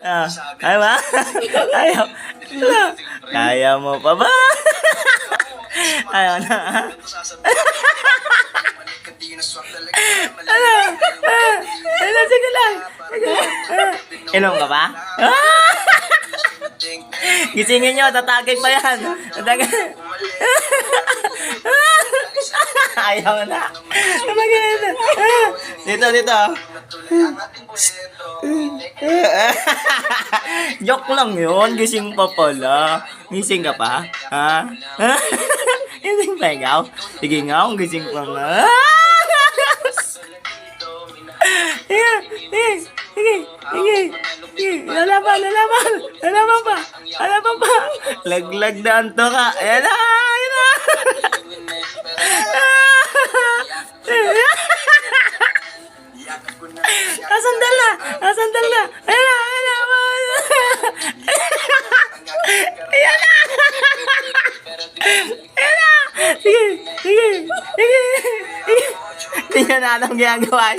Ah, ay ba? Ayaw. Kaya mo pa ba? Ayaw na. Ano? Ano? Sige lang. Sige lang. Inom ka ba? Gisingin nyo, tatagay pa yan. Tatagay. Ayaw na. Tatagay na. Dito, dito. Joke lang yun. Gising pa pala. Gising ka pa? Ha? Gising pa ikaw? Sige nga, gising pa nga. Sige, sige, sige, sige. Lalaban, lalaban. Lalaban pa. Lalaban pa. Laglag na ang toka. Ayan na, ayan na. Nasandal na. Nasandal na. Ayan na, ayan na. Ayan na. Ayan na. Sige, sige, sige. Sige. Tingnan na anong ginagawa.